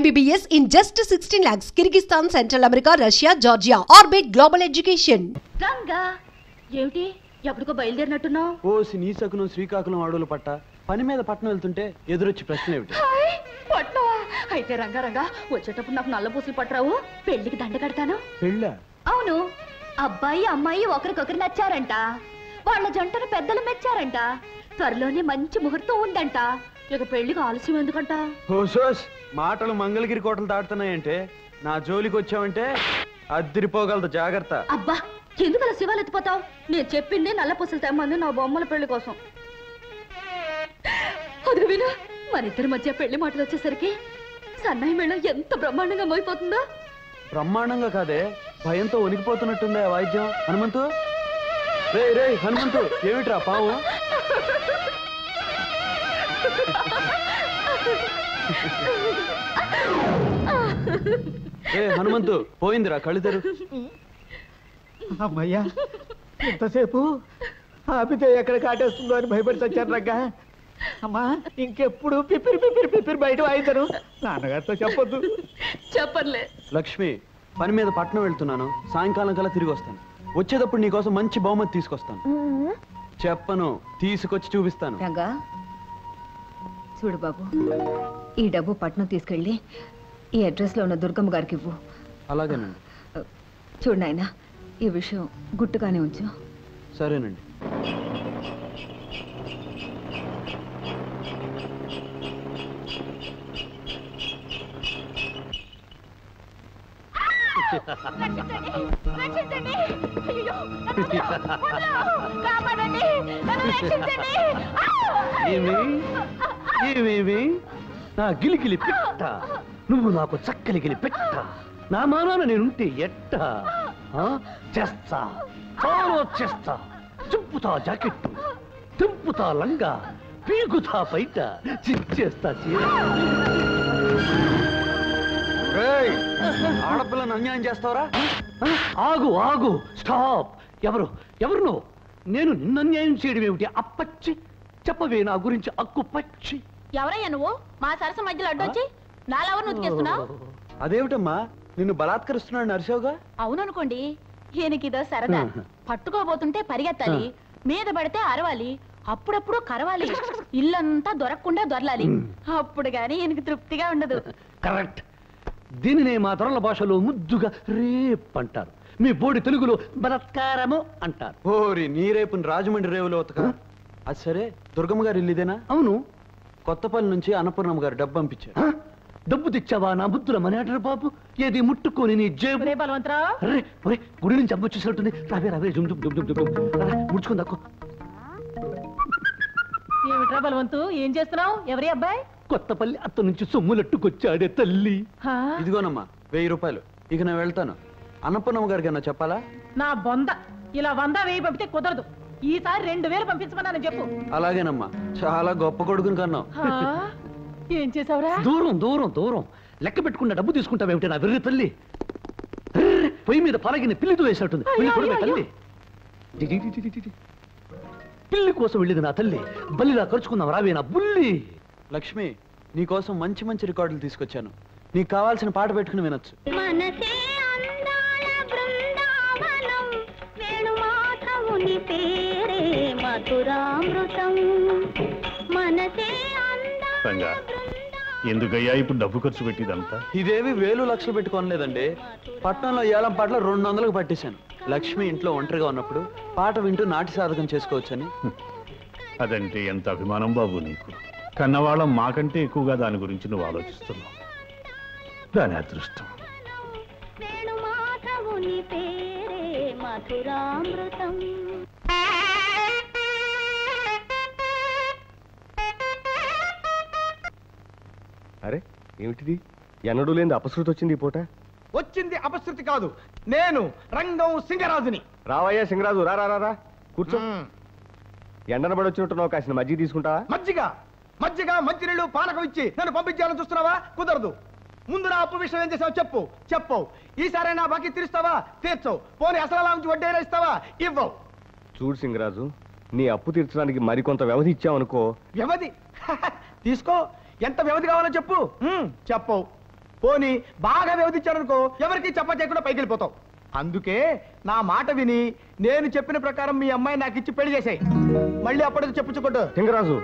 MBBS in just 16 lakhs. Kyrgyzstan, Central America, Russia, Georgia. Orbit Global Education. Ranga ఏమిటి ఎక్కడికో బయలుదేరినట్టున్నావు? OC నీ సకును శ్రీకాకుళం అడవులు పట్ట పని మీద పట్టణం వెళ్తుంటే ఎదురొచ్చి ప్రశ్న ఏమిటి? పట్నవా? అయితే రంగా రంగా వచ్చేటప్పుడు నాకు నల్ల పూసలు పట్టరావు, పెళ్లికి దండ కడతాను. పెళ్ళా? అవును, అబ్బాయి అమ్మాయి ఒకరికొకరు నచ్చారంట, వాళ్ళ జంటను పెద్దలు మెచ్చారంట, త్వరలోనే మంచి ముహూర్తం ఉందంట. ఇక పెళ్లికి ఆలస్యం ఎందుకంట? ఓసోస్ మాటలు మంగళగిరి కోటలు దాటుతున్నాయంటే నా జోలికి వచ్చావంటే అద్దిరిపోగలదు, జాగ్రత్త. అబ్బా, ఎందుకు అలా శివాలు ఎత్తిపోతావు? నేను చెప్పింది నల్ల పూసలు తెమ్మంది నా బొమ్మల పెళ్లి కోసం. అది విను, మన ఇద్దరి మధ్య పెళ్లి మాటలు వచ్చేసరికి సన్నాయి మేళం ఎంత బ్రహ్మాండంగా మోయిపోతుందో. బ్రహ్మాండంగా కాదే, భయంతో వణికిపోతున్నట్టుందా వాయిద్యం. హనుమంతు, రే రే హనుమంతు, ఏమిట్రా పావు? ఏ హనుమంతు, పోయిందిరా కళ్ళు తెరు. అమ్మయ్యా, ఎంతసేపు ఆపితే ఎక్కడ కాటేస్తుందో అని భయపడి వచ్చాను రగ్గ. అమ్మా, ఇంకెప్పుడు పిపిరి పిపిరి పిపిరి బయట వాయితాను. నాన్నగారితో చెప్పొద్దు. చెప్పర్లే. లక్ష్మి, పని మీద పట్నం వెళ్తున్నాను, సాయంకాలం కల్లా తిరిగి వస్తాను. వచ్చేటప్పుడు నీకోసం మంచి బహుమతి తీసుకొస్తాను. చెప్పను, తీసుకొచ్చి చూపిస్తాను. రంగా చూడు బాబు, ఈ డబ్బు పట్నం తీసుకెళ్ళి ఈ అడ్రస్ లో ఉన్న దుర్గమ్మ గారికి ఇవ్వు. అలాగేనండి. చూడు నాయనా, ఈ విషయం గుట్టుగానే ఉంచు. సరేనండి. నా గిలిగిలి పెట్ట, నువ్వు నాకు చక్కలిగిలి పెట్ట, నా మానాన నేనుంటే ఎట్ట చేస్తా, చాలా చేస్తా. చింపుతా జాకెట్టు, తింపుతా లంగా, పీకుతా బయట, చిచ్చేస్తా చీర. ఆడపిల్లను అన్యాయం చేస్తావరా? ఆగు ఆగు, స్టాప్. ఎవరు ఎవరు నువ్వు? నేను నిన్ను అన్యాయం చేయడం ఏమిటి? అప్పచ్చి చెప్పవే నా గురించి అక్కు పచ్చి. ఎవరయ్యా నువ్వు? మా సరస మధ్యలో అడ్డొచ్చి నాలెవరు నుతికేస్తున్నావు? అదేమిటమ్మా, నిన్ను బలాత్కరిస్తున్నాడు నరసోగా? అవుననుకోండి, ఈయనకిదో సరదా. పట్టుకోబోతుంటే పరిగెత్తాలి, మీద పడితే అరవాలి, అప్పుడప్పుడు కరవాలి, ఇల్లంతా దొరకకుండా దొరలాలి. అప్పుడు గాని ఈయనకి తృప్తిగా ఉండదు. కరెక్ట్. దీనినే మా తొరల భాషలో ముద్దుగా రేప్ అంటారు, మీ బోడి తెలుగులో బలత్కారము అంటారు. ఓరి నీ రేపుని రాజమండ్రి రేవులో ఉతక. అది సరే, దుర్గమ్మ గారు ఇల్లు ఇదేనా? అవును. కొత్తపల్లి నుంచి అన్నపూర్ణమ్మ గారు డబ్బు పంపించారు. డబ్బు తెచ్చావా నా బుద్ధుల మనేటరు బాబు? ఏది ముట్టుకొని నీ జేబు. గుడి నుంచి అమ్మ వచ్చేసరికి రావే రావే, జుమ్ జుమ్ జుమ్ జుమ్ జుమ్ ముడుచుకుని దక్కు. ఏమిట్రా బలవంతు, ఏం చేస్తున్నావు? ఎవరి అబ్బాయి? కొత్తపల్లి అత్త నుంచి సొమ్ములట్టుకొచ్చాడే తల్లి. ఇదిగోనమ్మా 1000 రూపాయలు. ఇక నేను వెళ్తాను. అన్నపూర్ణమ్మ గారికి అన్నా చెప్పాలా? నా బొంద ఇలా 100 1000 పంపితే కుదరదు. ఈసారి 2000 పంపించమన్నాను చెప్పు. అలాగేనమ్మా, చాలా గొప్ప కొడుకుని కన్నావు. ఏం చేసావురా? దూరం దూరం దూరం లెక్క పెట్టుకున్న డబ్బు తీసుకుంటావేమిటి నా వెర్రి తల్లి? పొయ్యి మీద పలగిన పిల్లితో వేసినట్టుంది. తల్లి పిల్లి కోసం వెళ్ళేది నా తల్లి, బల్లిలా ఖర్చుకుందాం రావే నా బుల్లి. లక్ష్మి, నీకోసం మంచి మంచి రికార్డులు తీసుకొచ్చాను. నీకు కావాల్సిన పాట పెట్టుకుని వినొచ్చు. ఎందుకయ్యా ఇప్పుడు డబ్బు ఖర్చు పెట్టిదంతా? ఇదేవి 1000 లక్షలు పెట్టుకోనలేదండి. పట్నంలో ఏలం పాటలో 200లకు పట్టేశాను. లక్ష్మి ఇంట్లో ఒంటరిగా ఉన్నప్పుడు పాట వింటూ నాటి సాధకం చేసుకోవచ్చని. అదంటే ఎంత అభిమానం బాబు నీకు. కన్నవాళ్ళం మాకంటే ఎక్కువగా దాని గురించి నువ్వు ఆలోచిస్తున్నావు. దాని అదృష్టం. అరే ఏమిటిది? ఎన్నడూ లేని అపశృతి వచ్చింది ఈ పూట. వచ్చింది అపశృతి కాదు, నేను రంగం సింగరాజుని. రావయ్యా సింగరాజు, రా రా రా, కూర్చో. ఎండన పడి వచ్చినట్టున్నావు, కాసిన మజ్జిగ తీసుకుంటావా? మజ్జిగ మజ్జిగ మంచినీళ్ళు పానకం ఇచ్చి నన్ను పంపించాలని చూస్తున్నావా? కుదరదు. ముందు నా అప్పు విషయం ఏం చేసావు చెప్పు. చెప్పవు. ఈసారి నా బాకీ తీరుస్తావా? తీర్చవు. పోనీ అసలు నుంచి వడ్డీ ఇస్తావా? ఇవ్వవు. చూడు సింగరాజు, నీ అప్పు తీర్చడానికి మరికొంత వ్యవధి ఇచ్చావనుకో. వ్యవధి తీసుకో. ఎంత వ్యవధి కావాలో చెప్పు. చెప్పవు. పోనీ బాగా వ్యవధించారనుకో ఎవరికి చెప్ప చేయకుండా పైకి వెళ్ళిపోతావు. అందుకే నా మాట విని నేను చెప్పిన ప్రకారం మీ అమ్మాయి నాకు ఇచ్చి పెళ్లి చేసాయి. మళ్ళీ అప్పటికి చెప్పుచ్చుకోండు. లింగరాజు,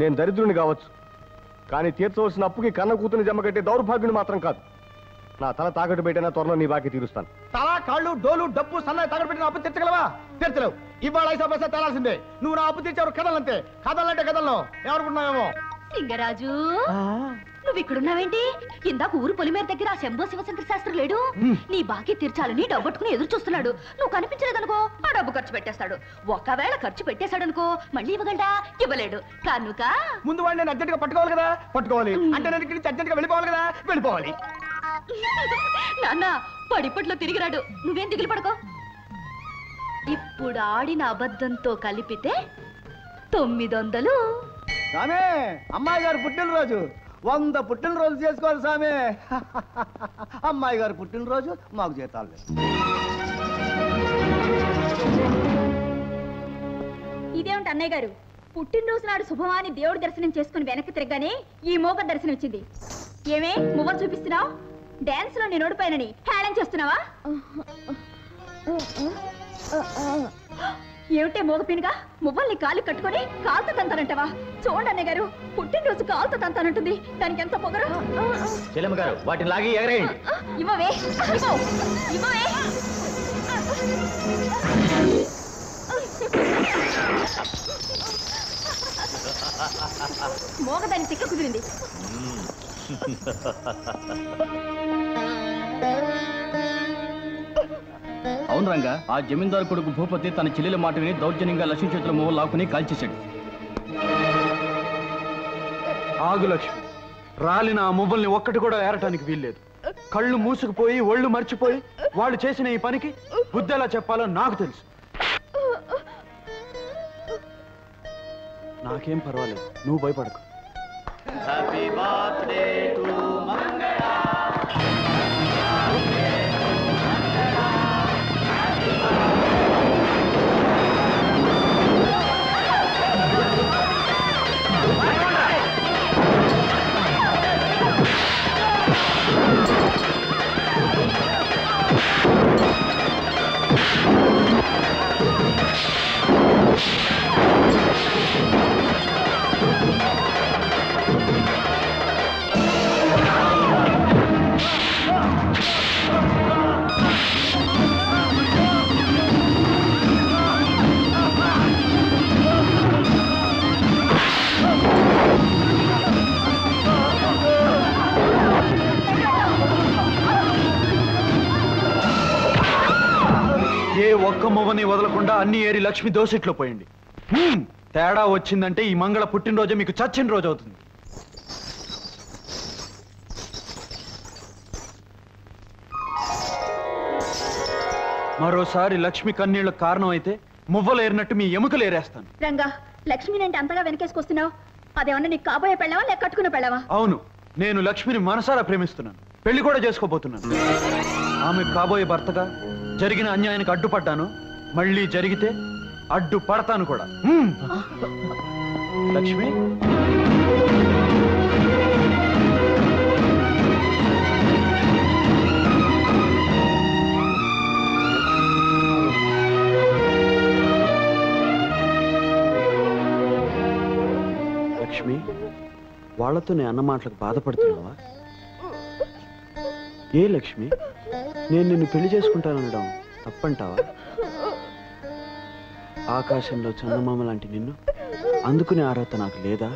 నేను దరిద్రుని కావచ్చు, కానీ తీర్చవలసిన అప్పుకి కన్న కూతుని జమ కట్టే దౌర్భాగ్యుని మాత్రం కాదు. నా తల తాకట్టు పెట్టినా త్వరలో నీ బాకీ తీరుస్తాను. తల, కాళ్ళు, డోలు, డబ్బు, సన్నాయి తాకట్టు పెట్టిన అప్పు తీర్చగలవా? తీర్చలేవు. ఇవాళ 5 పైసా తేలాల్సిందే. నువ్వు నా అప్పు తీర్చావు కథలంతే. కథలంటే కథల్లో ఏమనుకుంటున్నావేమో. లింగరాజు, నువ్వు ఇక్కడున్నావేంటి? ఇందాక ఊరు పొలిమేర దగ్గర ఆ శంభో శివశంకర శాస్త్రి లేడు? నీ బాకీ తీర్చాలని డబ్బట్టుకుని ఎదురు చూస్తున్నాడు. నువ్వు కనిపించలేదనుకో ఆ డబ్బు ఖర్చు పెట్టేస్తాడు. ఒకవేళ ఖర్చు పెట్టేశాడనుకో మళ్ళీ ఇవ్వగలడా? ఇవ్వలేడు కనుక ముందు వాడిని నేను అర్జెంట్ గా పట్టుకోవాలి కదా. పట్టుకోవాలి అంటే నేను ఇక్కడి నుంచి అర్జెంట్ గా వెళ్ళిపోవాలి కదా. వెళ్ళిపోవాలి. నాన్న పడిపట్లో తిరిగిరాడు. నువ్వేం దిగులు పడుకో. ఇప్పుడు ఆడిన అబద్ధంతో కలిపితే 900. సామే, అమ్మాయి గారు పుట్టినరోజు 100 పుట్టినరోజు చేసుకోవాలి సామే. అమ్మాయి గారు పుట్టినరోజు మాకు జీతాలు లేదు. ఇదేమిటి అన్నయ్య గారు, పుట్టినరోజు నాడు శుభమాని దేవుడి దర్శనం చేసుకుని వెనక్కి తిరగగానే ఈ మోగ దర్శనం ఇచ్చింది. ఏమే మువ్వలు చూపిస్తున్నావు? డాన్స్ లో నేను ఓడిపోయానని హేళన చేస్తున్నావా? ఏమిటే మోగపినిగా మువ్వల్ని కాలు కట్టుకొని కాలుతో తంతానంటవా? చూడండి అన్నయ్య గారు, పుట్టినరోజు కాలుతో తంతానంటుంది. దానికి ఎంత పొగరు. చెల్లెమ్మ గారు, వాటిని లాగి ఎగరేయండి. ఇవ్వవే, ఇవ్వవే. మోగదాన్ని తిక్క కుదిరింది. అవును రంగా, ఆ జమీందారు కొడుకు భూపతి తన చెల్లెల మాట విని దౌర్జన్యంగా లక్ష్మీ చేతుల మొవ్వలు లాక్కుని కాల్చేశాడు. ఆగు లక్ష్మి, రాలిన ఆ మువ్వల్ని ఒక్కటి కూడా ఏరటానికి వీల్లేదు. కళ్ళు మూసుకుపోయి ఒళ్ళు మర్చిపోయి వాళ్ళు చేసిన ఈ పనికి బుద్ధి ఎలా చెప్పాలో నాకు తెలుసు. నాకేం పర్వాలేదు, నువ్వు భయపడకు. హ్యాపీ బర్త్డే టు మంగళ. ఒక్క మొవ్వని వదలకుండా అన్ని ఏరి లక్ష్మి దోసిట్లో పోయింది. తేడా వచ్చిందంటే ఈ మంగళ పుట్టినరోజే మీకు చచ్చిన రోజు అవుతుంది. మరోసారి లక్ష్మి కన్నీళ్లకు కారణం అయితే మువ్వలు ఏరినట్టు మీ ఎముకలు ఏరేస్తాను. రంగా, లక్ష్మిని అంటే అంతగా వెనకేసుకొస్తున్నావు? అదేమన్నా నీకు కాబోయే పెళ్ళావా లేక కట్టుకున్న పెళ్ళావా? అవును, నేను లక్ష్మిని మనసారా ప్రేమిస్తున్నాను. పెళ్లి కూడా చేసుకోబోతున్నాను. ఆమె కాబోయే భర్తగా జరిగిన అన్యాయానికి అడ్డుపడ్డాను. మళ్ళీ జరిగితే అడ్డు పడతాను కూడా. లక్ష్మి, లక్ష్మి, వాళ్లతో నేను అన్న మాటలకు బాధపడుతున్నావా? ఏ లక్ష్మి, నేను నిన్ను పెళ్లి చేసుకుంటాననడం తప్పంటావా? ఆకాశంలో చందమామ లాంటి నిన్ను అందుకునే అర్హత నాకు లేదా?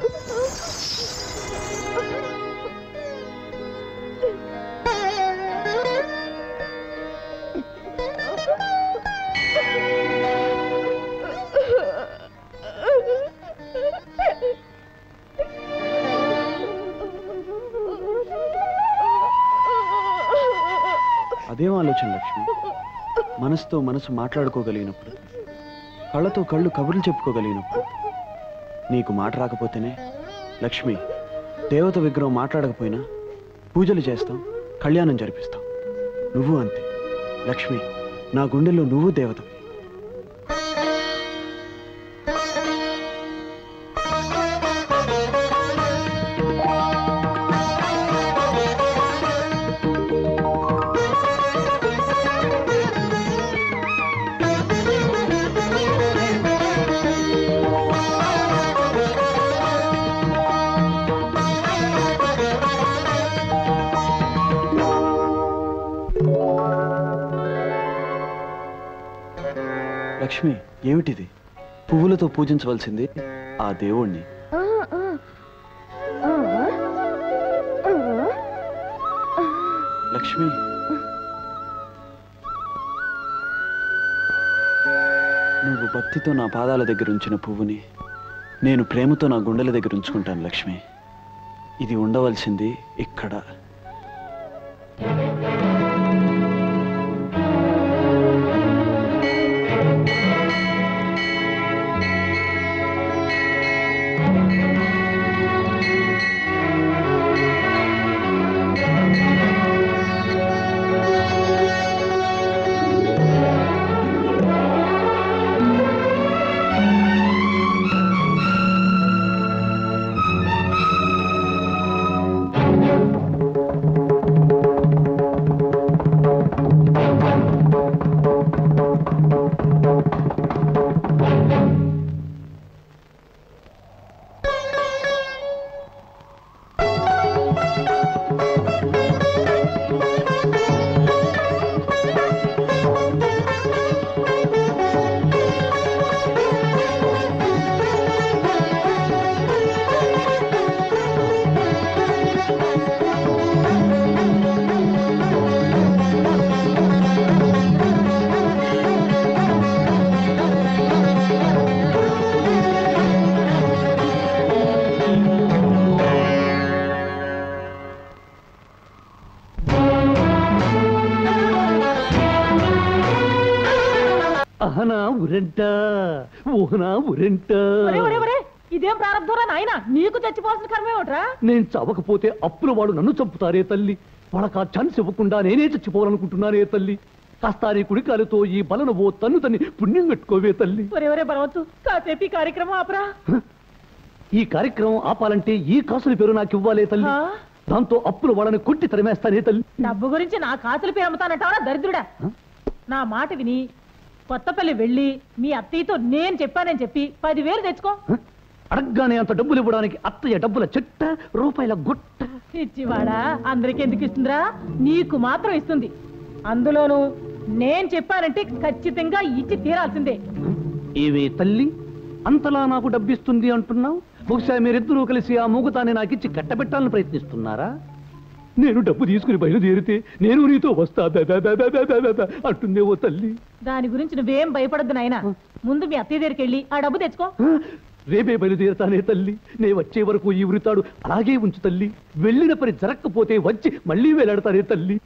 అదేం ఆలోచన లక్ష్మి? మనసుతో మనసు మాట్లాడుకోగలిగినప్పుడు, కళ్ళతో కళ్ళు కబుర్లు చెప్పుకోగలిగినప్పుడు. నీకు మాట రాకపోతేనే లక్ష్మి, దేవత విగ్రహం మాట్లాడకపోయినా పూజలు చేస్తాం, కళ్యాణం జరిపిస్తాం. నువ్వు అంతే లక్ష్మి, నా గుండెల్లో నువ్వు దేవతవి. లక్ష్మి, ఏమిటిది? పువ్వులతో పూజించవలసింది ఆ దేవుణ్ణి. లక్ష్మి, నువ్వు భక్తితో నా పాదాల దగ్గర ఉంచిన పువ్వుని నేను ప్రేమతో నా గుండెల దగ్గర ఉంచుకుంటాను లక్ష్మి. ఇది ఉండవలసింది ఇక్కడ. ఇదేం ప్రారంభంరా నాయన, నీకు చచ్చిపోవాల్సిన కర్మే ఒకట్రా. నేను చవకపోతే అప్పుల వాడు నన్ను చంపుతారే తల్లి. వాళ్ళకి ఆ ఛాన్స్ ఇవ్వకుండా నేనే చచ్చిపోవాలనుకుంటున్నానే తల్లి. కాస్త నీ కుడికాలతో ఈ బలను ఓ తన్ను తన్ని పుణ్యం కట్టుకోవే తల్లి. ఒరే బలవచ్చు, కాసేపు ఈ కార్యక్రమం ఆపరా. ఈ కార్యక్రమం ఆపాలంటే ఈ కాసుల పేరు నాకు ఇవ్వాలే తల్లి. దాంతో అప్పుల వాళ్ళని కొట్టి తరిమేస్తానే తల్లి. డబ్బు గురించి నా కాసుల పేరు అమ్ముతానంటావా దరిద్రుడా? నా మాట విని కొత్తపల్లి వెళ్ళి మీ అత్తయ్యతో నేను చెప్పానని చెప్పి 10,000 తెచ్చుకో. అడగ్గానే అంత డబ్బులు ఇవ్వడానికి అత్తయ్య డబ్బుల చెట్ట, రూపాయల గుట్ట. ఇచ్చివాడా, అందరికి ఎందుకు ఇస్తుందిరా? నీకు మాత్రం ఇస్తుంది. అందులోను నేను చెప్పానంటే ఖచ్చితంగా ఇచ్చి తీరాల్సిందే. ఏవే తల్లి, అంతలా నాకు డబ్బిస్తుంది అంటున్నావు? బహుశా మీరిద్దరూ కలిసి ఆ మూగతాన్ని నాకిచ్చి కట్టబెట్టాలని ప్రయత్నిస్తున్నారా? నేను డబ్బు తీసుకుని బయలుదేరితే నేను నీతో వస్తా అంటుందే ఓ తల్లి. దాని గురించి నువ్వేం భయపడద్దు నాయనా. ముందు మీ అత్తయ్య దగ్గరికి వెళ్ళి ఆ డబ్బు తెచ్చుకో. రేపే బయలుదేరతానే తల్లి. నే వచ్చే వరకు ఈ ఉరితాడు అలాగే ఉంచు తల్లి. వెళ్ళిన పని జరగకపోతే వచ్చి మళ్ళీ వేలాడతానే తల్లి.